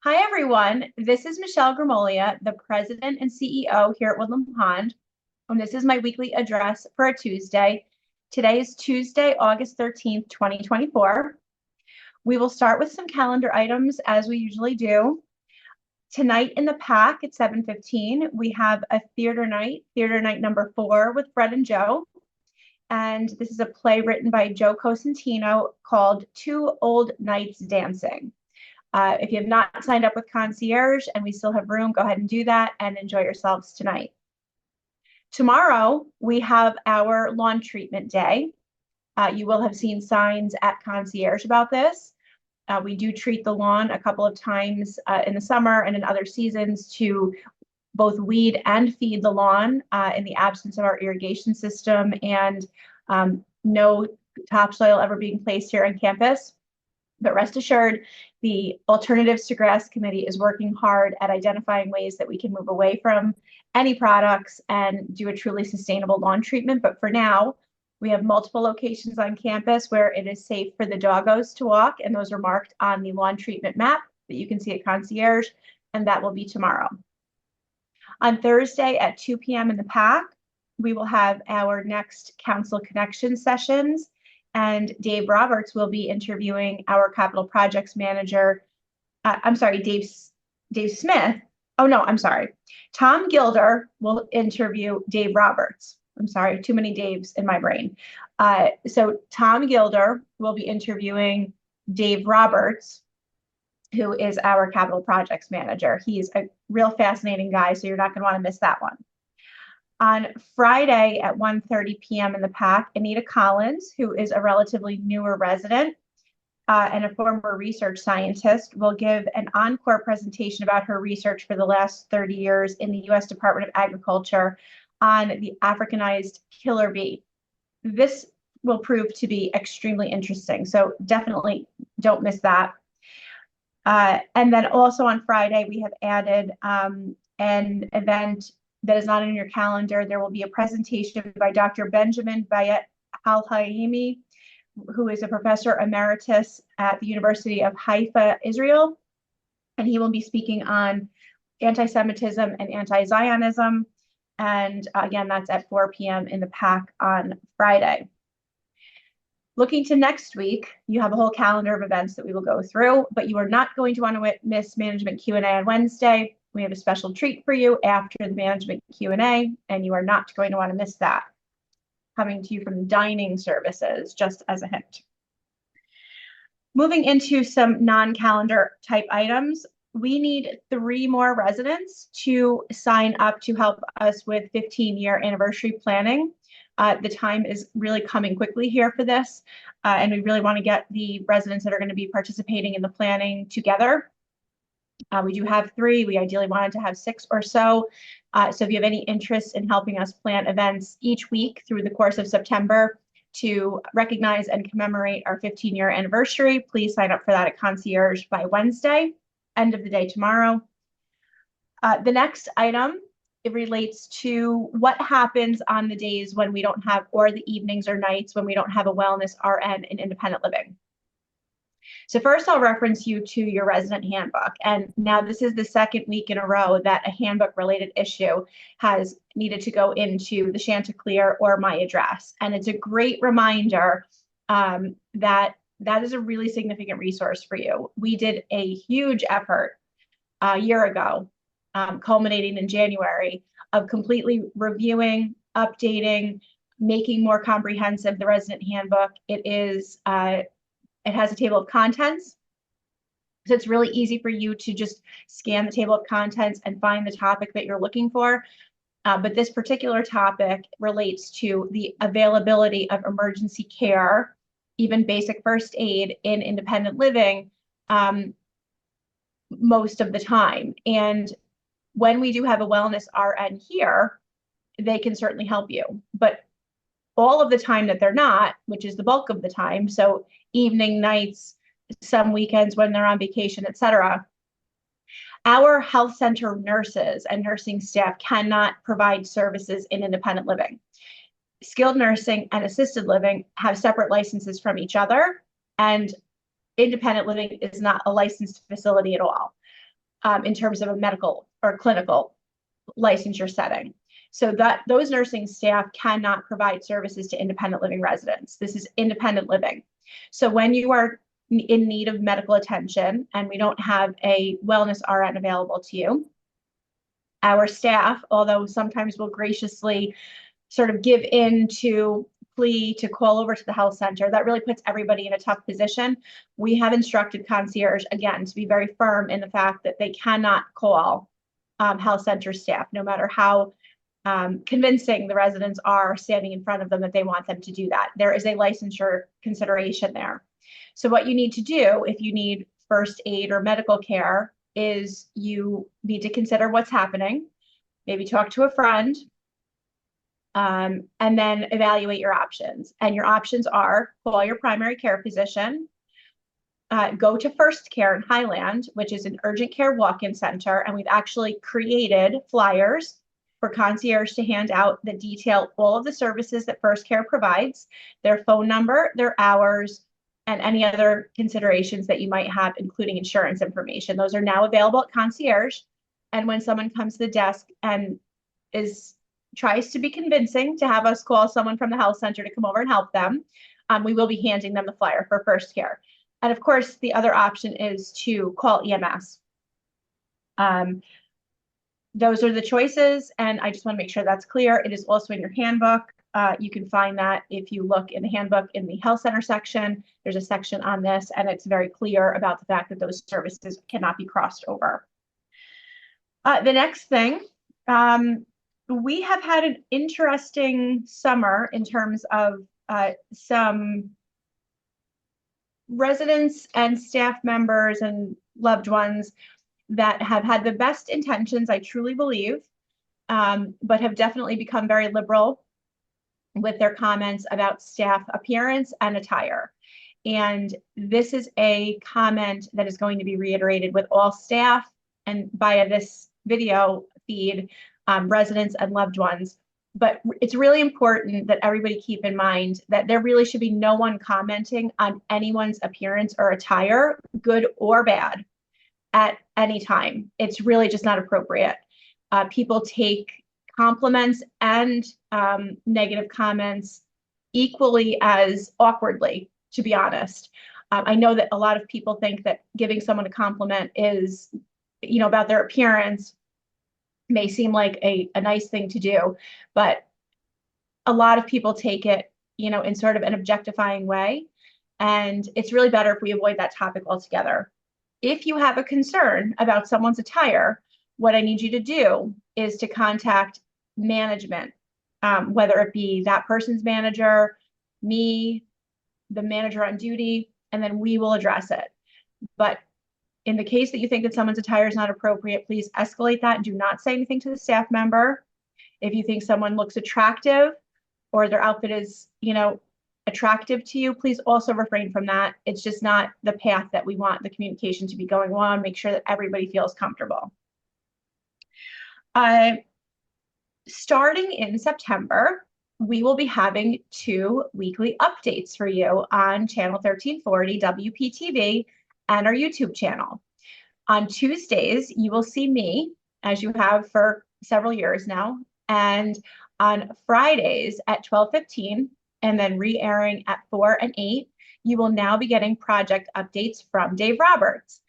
Hi, everyone. This is Michelle Gramoglia, the President and CEO here at Woodland Pond, and this is my weekly address for a Tuesday. Today is Tuesday, August 13th, 2024. We will start with some calendar items as we usually do. Tonight in the pack at 7:15, we have a theater night number 4 with Fred and Joe. And this is a play written by Joe Cosentino called Two Old Knights Dancing. If you have not signed up with Concierge and we still have room, go ahead and do that and enjoy yourselves tonight. Tomorrow, we have our lawn treatment day. You will have seen signs at Concierge about this. We do treat the lawn a couple of times in the summer and in other seasons to both weed and feed the lawn in the absence of our irrigation system and no topsoil ever being placed here on campus. But rest assured, the Alternatives to Grass Committee is working hard at identifying ways that we can move away from any products and do a truly sustainable lawn treatment. But for now, we have multiple locations on campus where it is safe for the doggos to walk, and those are marked on the lawn treatment map that you can see at Concierge, and that will be tomorrow. On Thursday at 2 p.m. in the PAC, we will have our next Council Connection sessions, and Dave Roberts will be interviewing our capital projects manager. Dave Smith. Oh, no, I'm sorry. Tom Gilder will interview Dave Roberts. I'm sorry, too many Daves in my brain. So Tom Gilder will be interviewing Dave Roberts, who is our capital projects manager. He's a real fascinating guy, so you're not going to want to miss that one. On Friday at 1:30 p.m. in the PAC, Anita Collins, who is a relatively newer resident and a former research scientist, will give an encore presentation about her research for the last 30 years in the U.S. Department of Agriculture on the Africanized killer bee. This will prove to be extremely interesting, so definitely don't miss that. And then also on Friday, we have added an event that is not in your calendar. There will be a presentation by Dr. Benjamin Bayet Al-Haimi, who is a professor emeritus at the University of Haifa, Israel. And he will be speaking on anti-Semitism and anti-Zionism. And again, that's at 4 p.m. in the PAC on Friday. Looking to next week, you have a whole calendar of events that we will go through, but you are not going to want to miss Management Q&A on Wednesday. We have a special treat for you after the Management Q&A, and you are not going to want to miss that. Coming to you from dining services, just as a hint. Moving into some non-calendar type items, we need 3 more residents to sign up to help us with 15-year anniversary planning. The time is really coming quickly here for this, and we really want to get the residents that are going to be participating in the planning together. We do have 3. We ideally wanted to have 6 or so. So if you have any interest in helping us plan events each week through the course of September to recognize and commemorate our 15-year anniversary, please sign up for that at Concierge by Wednesday, end of the day tomorrow. The next item, it relates to what happens on the days when we don't have, or the evenings or nights when we don't have a wellness RN in independent living. So first, I'll reference you to your resident handbook. And now this is the second week in a row that a handbook related issue has needed to go into the Chanticleer or my address. And it's a great reminder that is a really significant resource for you. We did a huge effort a year ago, culminating in January, of completely reviewing, updating, making more comprehensive the resident handbook. It has a table of contents, so it's really easy for you to just scan the table of contents and find the topic that you're looking for. But this particular topic relates to the availability of emergency care, even basic first aid in independent living most of the time. And when we do have a wellness RN here, they can certainly help you. But all of the time that they're not, which is the bulk of the time, so evening, nights, some weekends when they're on vacation, etc., our health center nurses and nursing staff cannot provide services in independent living. Skilled nursing and assisted living have separate licenses from each other, and independent living is not a licensed facility at all. in terms of a medical or clinical licensure setting. So that those nursing staff cannot provide services to independent living residents. This is independent living. So when you are in need of medical attention and we don't have a wellness RN available to you, our staff, although sometimes will graciously sort of give in to plea to call over to the health center, that really puts everybody in a tough position. We have instructed concierge, again, to be very firm in the fact that they cannot call health center staff, no matter how convincing the residents are standing in front of them that they want them to do that. There is a licensure consideration there. So what you need to do if you need first aid or medical care is you need to consider what's happening, maybe talk to a friend, and then evaluate your options. And your options are call your primary care physician, go to First Care in Highland, which is an urgent care walk-in center. And we've actually created flyers for concierge to hand out that detail all of the services that First Care provides, their phone number, their hours, and any other considerations that you might have, including insurance information. Those are now available at concierge. And when someone comes to the desk and tries to be convincing to have us call someone from the health center to come over and help them, we will be handing them the flyer for First Care. And of course, the other option is to call EMS. Those are the choices, and I just want to make sure that's clear. It is also in your handbook. You can find that if you look in the handbook in the health center section. There's a section on this, and it's very clear about the fact that those services cannot be crossed over. The next thing, we have had an interesting summer in terms of some residents and staff members and loved ones that have had the best intentions, I truly believe, but have definitely become very liberal with their comments about staff appearance and attire. And this is a comment that is going to be reiterated with all staff and via this video feed, residents and loved ones. But it's really important that everybody keep in mind that there really should be no one commenting on anyone's appearance or attire, good or bad, at any time. It's really just not appropriate. People take compliments and negative comments equally as awkwardly, to be honest. I know that a lot of people think that giving someone a compliment is, about their appearance may seem like a nice thing to do, but a lot of people take it, in sort of an objectifying way. And it's really better if we avoid that topic altogether. If you have a concern about someone's attire, what I need you to do is to contact management, whether it be that person's manager, me, the manager on duty, and then we will address it. But in the case that you think that someone's attire is not appropriate, please escalate that. Do not say anything to the staff member. If you think someone looks attractive or their outfit is, attractive to you, please also refrain from that. It's just not the path that we want the communication to be going on. Make sure that everybody feels comfortable. Starting in September, we will be having 2 weekly updates for you on channel 1340 WPTV and our YouTube channel. On Tuesdays, you will see me, as you have for several years now, and on Fridays at 12:15, and then re-airing at 4 and 8, you will now be getting project updates from Dave Roberts.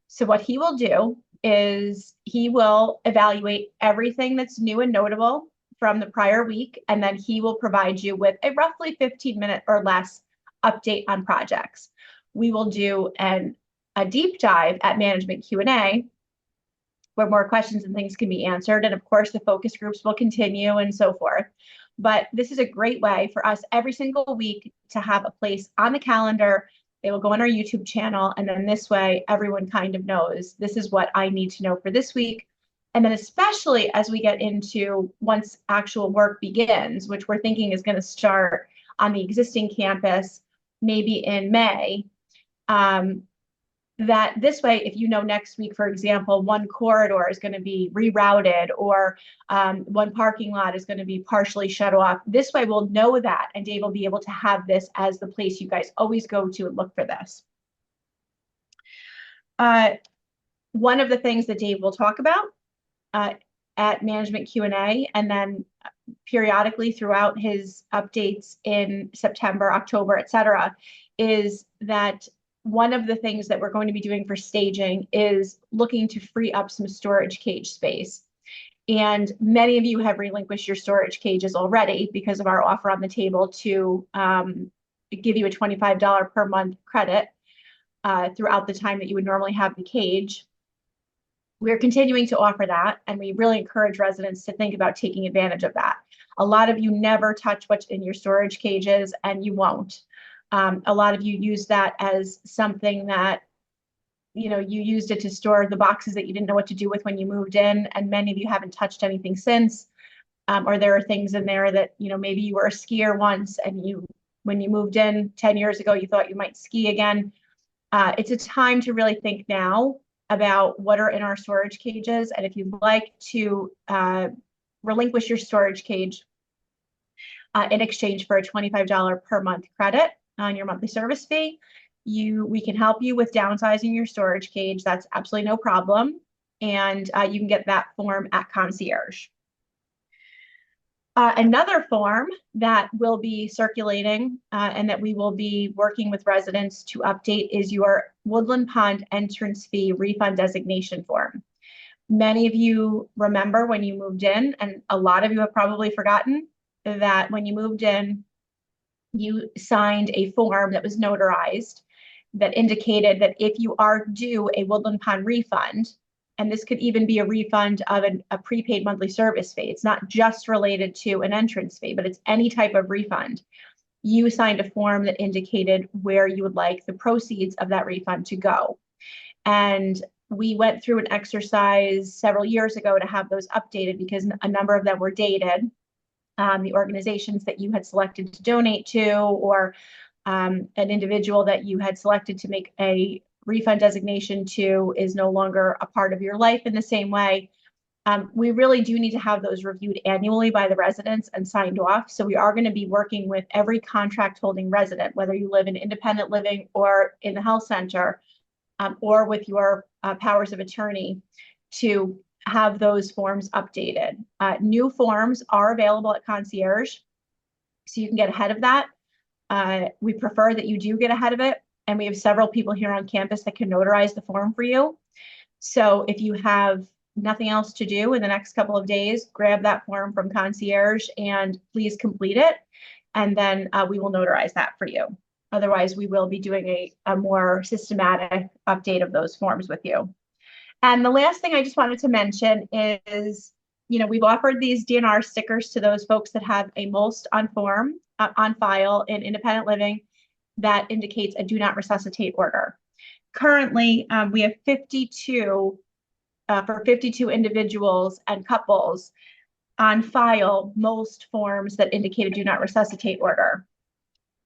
So what he will do is he will evaluate everything that's new and notable from the prior week, and then he will provide you with a roughly 15-minute or less update on projects. We will do a deep dive at management Q&A where more questions and things can be answered. And of course, the focus groups will continue and so forth. But this is a great way for us every single week to have a place on the calendar. They will go on our YouTube channel. And then this way, everyone kind of knows this is what I need to know for this week. And then especially as we get into once actual work begins, which we're thinking is going to start on the existing campus, maybe in May, that this way, if next week, for example, one corridor is going to be rerouted or one parking lot is going to be partially shut off, this way we'll know that, and Dave will be able to have this as the place you guys always go to and look for this. one of the things that Dave will talk about uh, at management Q&A, and then periodically throughout his updates in September, October, et cetera, is that one of the things that we're going to be doing for staging is looking to free up some storage cage space. And many of you have relinquished your storage cages already because of our offer on the table to give you a $25 per month credit throughout the time that you would normally have the cage. We're continuing to offer that, and we really encourage residents to think about taking advantage of that. A lot of you never touch what's in your storage cages, and you won't. A lot of you use that as something that, you know, you used it to store the boxes that you didn't know what to do with when you moved in, and many of you haven't touched anything since. Or there are things in there that, you know, maybe you were a skier once, and when you moved in 10 years ago, you thought you might ski again. It's a time to really think now about what are in our storage cages. And if you'd like to relinquish your storage cage in exchange for a $25 per month credit on your monthly service fee, we can help you with downsizing your storage cage. That's absolutely no problem. And you can get that form at concierge. Another form that will be circulating and that we will be working with residents to update is your Woodland Pond entrance fee refund designation form. Many of you remember when you moved in, and a lot of you have probably forgotten that when you moved in, you signed a form that was notarized that indicated that if you are due a Woodland Pond refund, and this could even be a refund of a prepaid monthly service fee. It's not just related to an entrance fee, but it's any type of refund. You signed a form that indicated where you would like the proceeds of that refund to go. And we went through an exercise several years ago to have those updated because a number of them were dated. The organizations that you had selected to donate to, or an individual that you had selected to make a refund designation to is no longer a part of your life in the same way. We really do need to have those reviewed annually by the residents and signed off. So we are going to be working with every contract holding resident, whether you live in independent living or in the health center, or with your powers of attorney, to have those forms updated. New forms are available at concierge, so you can get ahead of that. We prefer that you do get ahead of it. And we have several people here on campus that can notarize the form for you. So if you have nothing else to do in the next couple of days, grab that form from concierge and please complete it. And then we will notarize that for you. Otherwise, we will be doing a more systematic update of those forms with you. And the last thing I just wanted to mention is, you know, we've offered these DNR stickers to those folks that have a MOLST on file in independent living that indicates a do not resuscitate order. Currently, we have 52 for 52 individuals and couples on file MOLST forms that indicate a do not resuscitate order.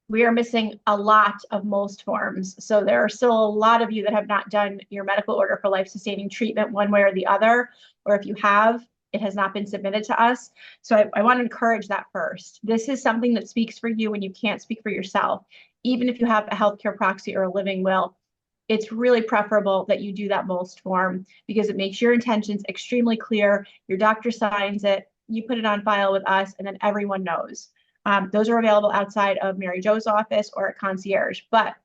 We are missing a lot of MOLST forms. So there are still a lot of you that have not done your medical order for life-sustaining treatment one way or the other, or if you have, it has not been submitted to us. So I want to encourage that first. This is something that speaks for you when you can't speak for yourself. Even if you have a healthcare proxy or a living will, it's really preferable that you do that MOLST form because it makes your intentions extremely clear. Your doctor signs it, you put it on file with us, and then everyone knows. Those are available outside of Mary Jo's office or at concierge. But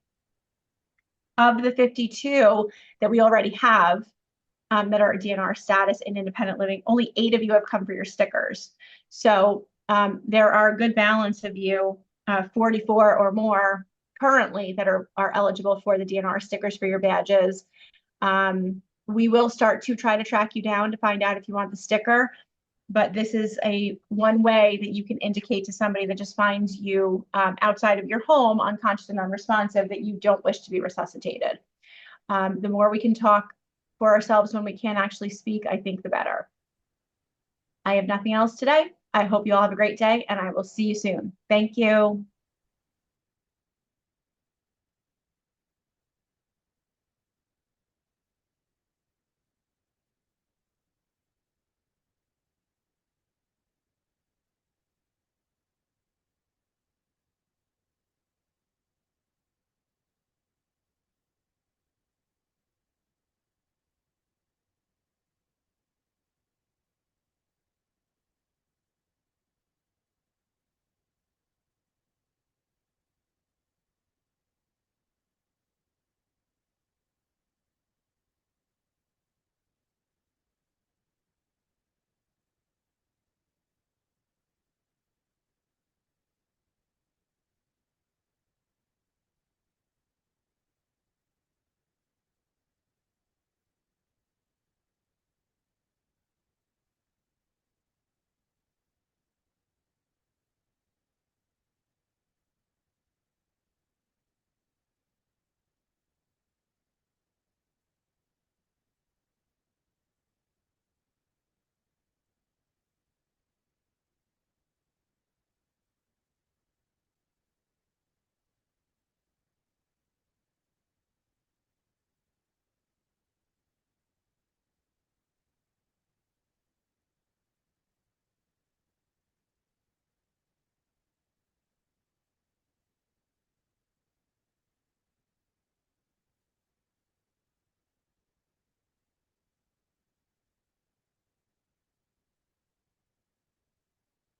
of the 52 that we already have that are DNR status in independent living, only 8 of you have come for your stickers. So there are a good balance of you, 44 or more currently, that are eligible for the DNR stickers for your badges. We will start to try to track you down to find out if you want the sticker. But this is one way that you can indicate to somebody that just finds you outside of your home, unconscious and unresponsive, that you don't wish to be resuscitated. The more we can talk for ourselves when we can't actually speak, I think the better. I have nothing else today. I hope you all have a great day, and I will see you soon. Thank you.